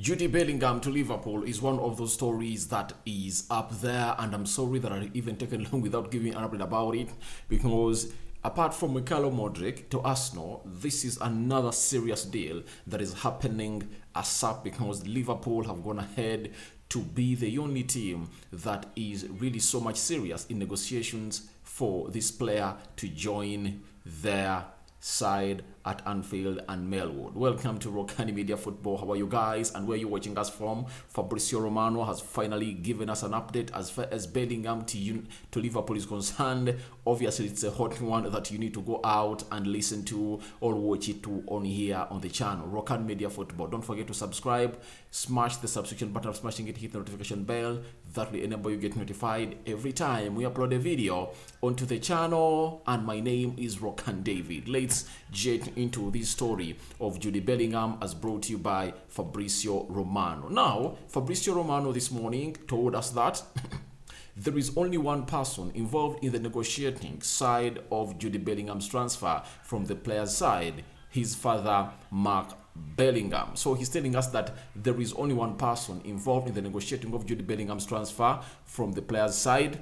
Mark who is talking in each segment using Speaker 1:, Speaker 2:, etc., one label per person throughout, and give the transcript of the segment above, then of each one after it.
Speaker 1: Jude Bellingham to Liverpool is one of those stories that is up there, and I'm sorry that I even taken long without giving an update about it, because apart from Mikhailo Modric to Arsenal, this is another serious deal that is happening ASAP, because Liverpool have gone ahead to be the only team that is really so much serious in negotiations for this player to join their side at Anfield and Melwood. Welcome to Rokani Media Football. How are you guys, and where you watching us from? Fabrizio Romano has finally given us an update as far as Bellingham to Liverpool is concerned. Obviously, it's a hot one that you need to go out and listen to or watch it to on here on the channel, Rokani Media Football. Don't forget to subscribe, smash the subscription button, smashing it, hit the notification bell. That will enable you get notified every time we upload a video onto the channel. And my name is Rokani David. Let's jet into this story of Jude Bellingham, as brought to you by Fabrizio Romano. Now, Fabrizio Romano this morning told us that there is only one person involved in the negotiating side of Jude Bellingham's transfer from the player's side, his father, Mark Bellingham. So he's telling us that there is only one person involved in the negotiating of Jude Bellingham's transfer from the player's side,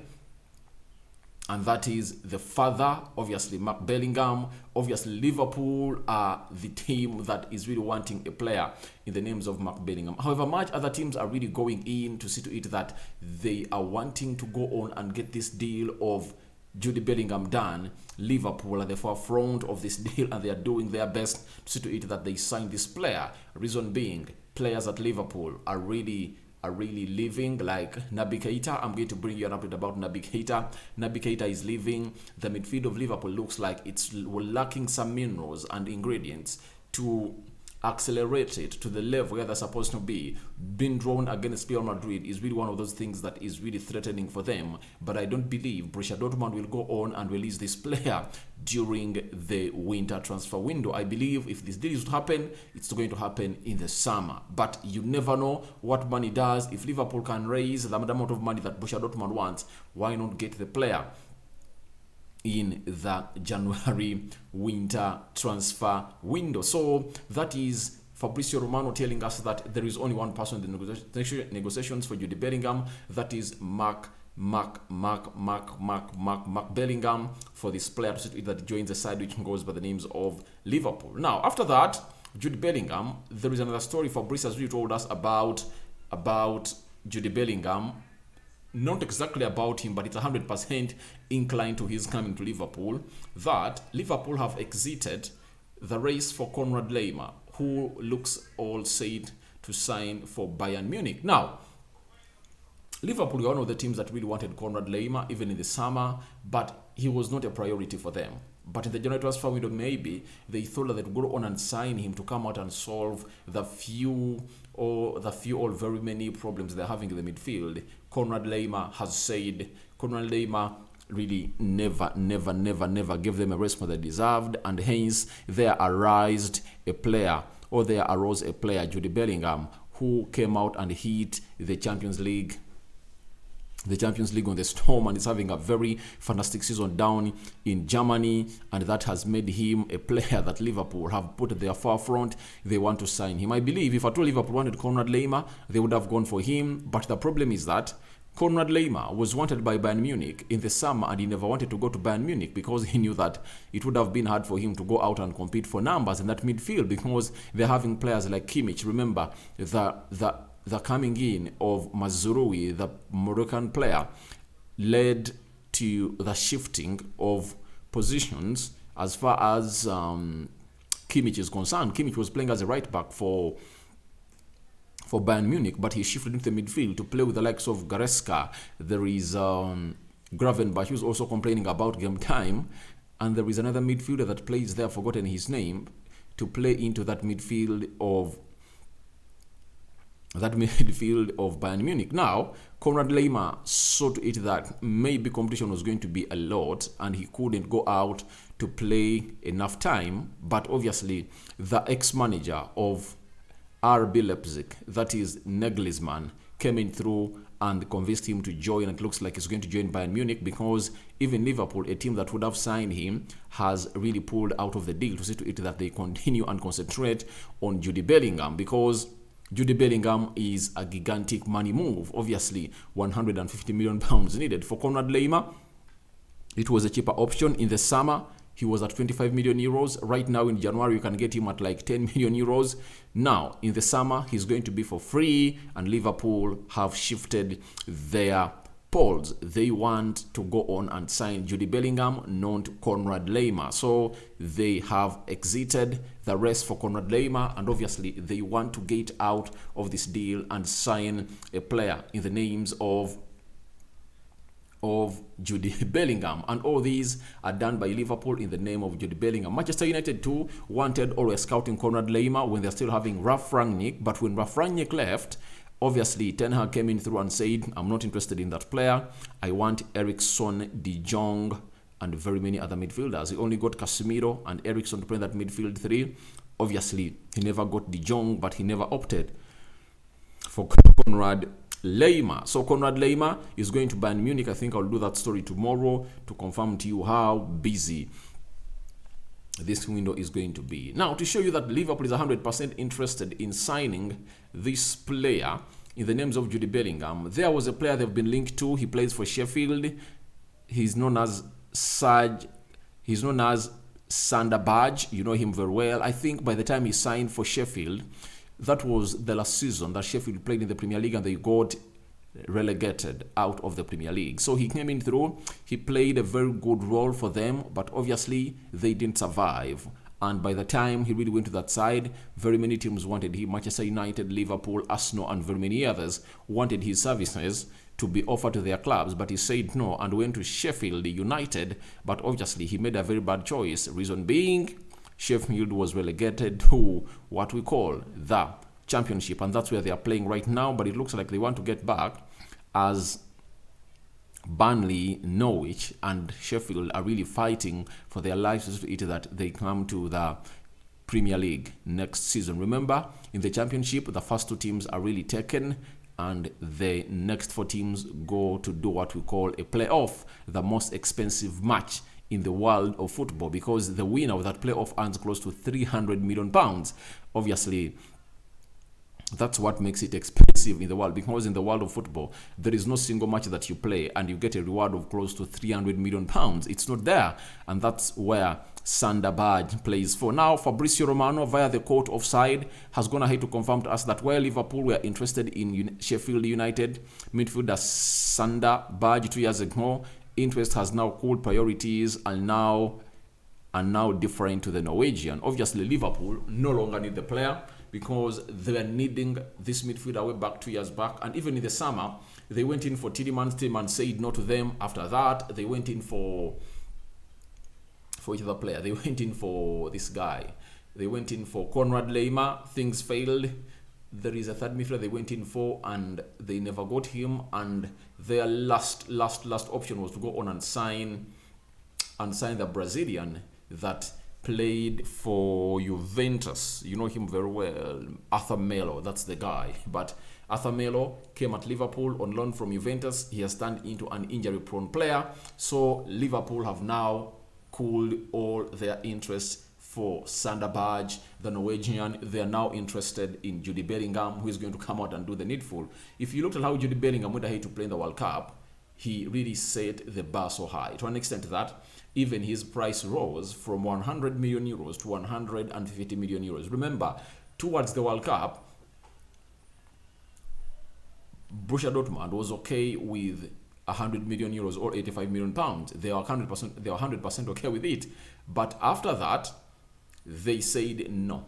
Speaker 1: and that is the father, obviously Mark Bellingham. Obviously, Liverpool are the team that is really wanting a player in the names of Mark Bellingham. However, much other teams are really going in to see to it that they are wanting to go on and get this deal of Jude Bellingham done. Liverpool are the forefront of this deal, and they are doing their best to see to it that they sign this player. Reason being, players at Liverpool are really leaving, like Naby Keita. I'm going to bring you an update about Naby Keita. Naby Keita is leaving. The midfield of Liverpool looks like it's lacking some minerals and ingredients to accelerate it to the level where they're supposed to be. Being drawn against Real Madrid is really one of those things that is really threatening for them. But I don't believe Borussia Dortmund will go on and release this player during the winter transfer window. I believe if this deal is to happen, it's going to happen in the summer. But you never know what money does. If Liverpool can raise the amount of money that Borussia Dortmund wants, why not get the player in the January winter transfer window? So that is Fabrizio Romano telling us that there is only one person in the negotiations for Jude Bellingham, that is Mark Bellingham, for this player that joins the side which goes by the names of Liverpool. Now, after that, Jude Bellingham, there is another story Fabrizio has really told us about Jude Bellingham. Not exactly about him, but it's 100% inclined to his coming to Liverpool, that Liverpool have exited the race for Konrad Laimer, who looks all set to sign for Bayern Munich. Now, Liverpool were one of the teams that really wanted Konrad Laimer even in the summer, but he was not a priority for them. But in the January transfer window, maybe they thought that they would go on and sign him to come out and solve the few or very many problems they're having in the midfield. Konrad Laimer has said Konrad Laimer really never gave them a response they deserved, and hence there arose a player, Jude Bellingham, who came out and hit the Champions League on the storm, and is having a very fantastic season down in Germany, and that has made him a player that Liverpool have put at their forefront. They want to sign him. I believe if at all Liverpool wanted Konrad Laimer, they would have gone for him, but the problem is that Konrad Laimer was wanted by Bayern Munich in the summer, and he never wanted to go to Bayern Munich because he knew that it would have been hard for him to go out and compete for numbers in that midfield, because they're having players like Kimmich. Remember, the coming in of Mazraoui, the Moroccan player, led to the shifting of positions as far as Kimmich is concerned. Kimmich was playing as a right back for Bayern Munich, but he shifted into the midfield to play with the likes of Goretzka. There is Gravenberch, who's also complaining about game time, and there is another midfielder that plays there, forgotten his name, to play into that midfield of Bayern Munich. Now, Konrad Laimer saw to it that maybe competition was going to be a lot and he couldn't go out to play enough time, but obviously the ex-manager of RB Leipzig, that is Nagelsmann, came in through and convinced him to join, and it looks like he's going to join Bayern Munich, because even Liverpool, a team that would have signed him, has really pulled out of the deal to see to it that they continue and concentrate on Jude Bellingham, because Jude Bellingham is a gigantic money move. Obviously, 150 million pounds needed. For Konrad Laimer, it was a cheaper option. In the summer, he was at 25 million euros. Right now in January, you can get him at like 10 million euros. Now, in the summer, he's going to be for free, and Liverpool have shifted their polls. They want to go on and sign Jude Bellingham, not Konrad Laimer. So they have exited the rest for Konrad Laimer, and obviously they want to get out of this deal and sign a player in the names of Jude Bellingham, and all these are done by Liverpool in the name of Jude Bellingham. Manchester United too wanted or were scouting Konrad Laimer when they're still having Ralf Rangnick, but when Ralf Rangnick left, obviously Ten Hag came in through and said, I'm not interested in that player. I want Eriksson, De Jong, and very many other midfielders. He only got Casemiro and Eriksson to play that midfield three. Obviously, he never got De Jong, but he never opted for Konrad Laimer. So Konrad Laimer is going to Bayern Munich. I think I'll do that story tomorrow to confirm to you how busy this window is going to be. Now, to show you that Liverpool is 100% interested in signing this player in the names of Jude Bellingham, there was a player they've been linked to. He plays for Sheffield. He's known as Sander Berge. You know him very well. I think by the time he signed for Sheffield, that was the last season that Sheffield played in the Premier League and they got relegated out of the Premier League. So he came in through, he played a very good role for them, but obviously they didn't survive. And by the time he really went to that side, very many teams wanted him. Manchester United, Liverpool, Arsenal, and very many others wanted his services to be offered to their clubs, but he said no and went to Sheffield United. But obviously he made a very bad choice. Reason being, Sheffield was relegated to what we call the Championship, and that's where they are playing right now. But it looks like they want to get back, as Burnley, Norwich, and Sheffield are really fighting for their lives to it that they come to the Premier League next season. Remember, in the Championship, the first two teams are really taken, and the next four teams go to do what we call a playoff, the most expensive match in the world of football, because the winner of that playoff earns close to 300 million pounds. Obviously, that's what makes it expensive in the world, because in the world of football, there is no single match that you play and you get a reward of close to 300 million pounds. It's not there, and that's where Sander Berge plays for. Now, Fabrizio Romano, via the court offside, has gone ahead to confirm to us that while Liverpool were interested in Sheffield United midfielder Sander Berge 2 years ago, interest has now cooled. Priorities are now different to the Norwegian. Obviously, Liverpool no longer need the player because they were needing this midfielder way back 2 years back. And even in the summer, they went in for Tielemans. Tielemans said no to them. After that, they went in for each other player. They went in for this guy. They went in for Konrad Laimer. Things failed. There is a third midfielder they went in for, and they never got him. And their last option was to go on and sign the Brazilian that played for Juventus. You know him very well, Arthur Melo. That's the guy. But Arthur Melo came at Liverpool on loan from Juventus. He has turned into an injury-prone player. So Liverpool have now cooled all their interest for Sander Berge, the Norwegian. They are now interested in Jude Bellingham, who is going to come out and do the needful. If you looked at how Jude Bellingham went ahead to play in the World Cup, he really set the bar so high, to an extent that even his price rose from 100 million euros to 150 million euros. Remember, towards the World Cup, Borussia Dortmund was okay with 100 million euros or 85 million pounds. They are 100% okay with it. But after that, they said no,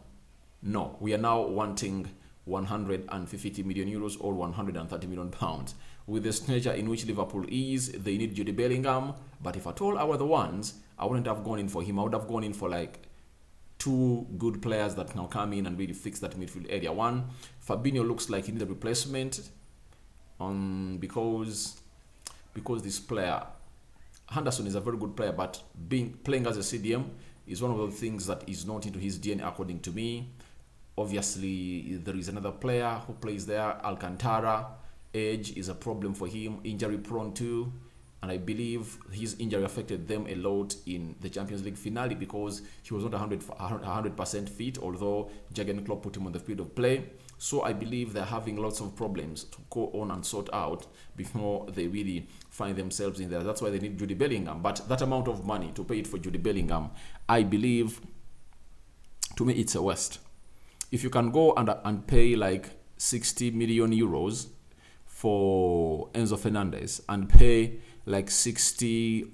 Speaker 1: we are now wanting 150 million euros or 130 million pounds. With the stature in which Liverpool is, they need Jude Bellingham. But if at all I were the ones, I wouldn't have gone in for him. I would have gone in for like two good players that can come in and really fix that midfield area. One, Fabinho looks like he needs a replacement, because this player, Henderson, is a very good player, but playing as a CDM is one of the things that is not into his DNA, according to me. Obviously, there is another player who plays there, Alcantara. Age is a problem for him, injury prone too, and I believe his injury affected them a lot in the Champions League finale because he was not 100% fit, although Jurgen Klopp put him on the field of play. So I believe they're having lots of problems to go on and sort out before they really find themselves in there. That's why they need Jude Bellingham. But that amount of money to pay it for Jude Bellingham, I believe, to me, it's a waste. If you can go and pay like 60 million euros for Enzo Fernandez and pay like 60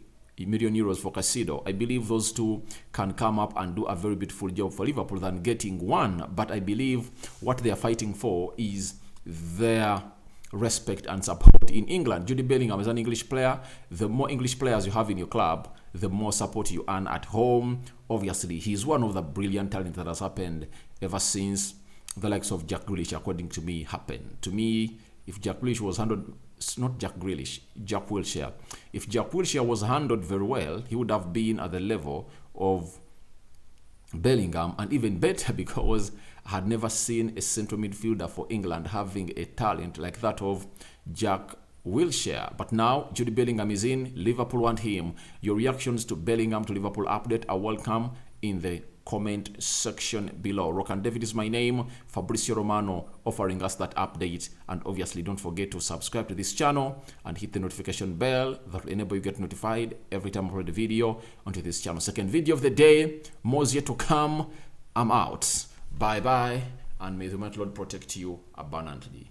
Speaker 1: million euros for Casido, I believe those two can come up and do a very beautiful job for Liverpool than getting one. But I believe what they are fighting for is their respect and support in England. Jude Bellingham is an English player. The more English players you have in your club, the more support you earn at home. Obviously, he's one of the brilliant talents that has happened ever since the likes of Jack Grealish, according to me, happened. To me, if Jack Grealish was handled, not Jack Grealish, Jack Wilshere. If Jack Wilshere was handled very well, he would have been at the level of Bellingham, and even better, because I had never seen a central midfielder for England having a talent like that of Jack Wilshere. But now Jude Bellingham is in. Liverpool want him. Your reactions to Bellingham to Liverpool update are welcome in the comment section below. Rokani David is my name. Fabrizio Romano offering us that update. And obviously don't forget to subscribe to this channel and hit the notification bell that will enable you get notified every time I upload a video onto this channel. Second video of the day, more yet to come. I'm out. Bye bye, and may the mighty Lord protect you abundantly.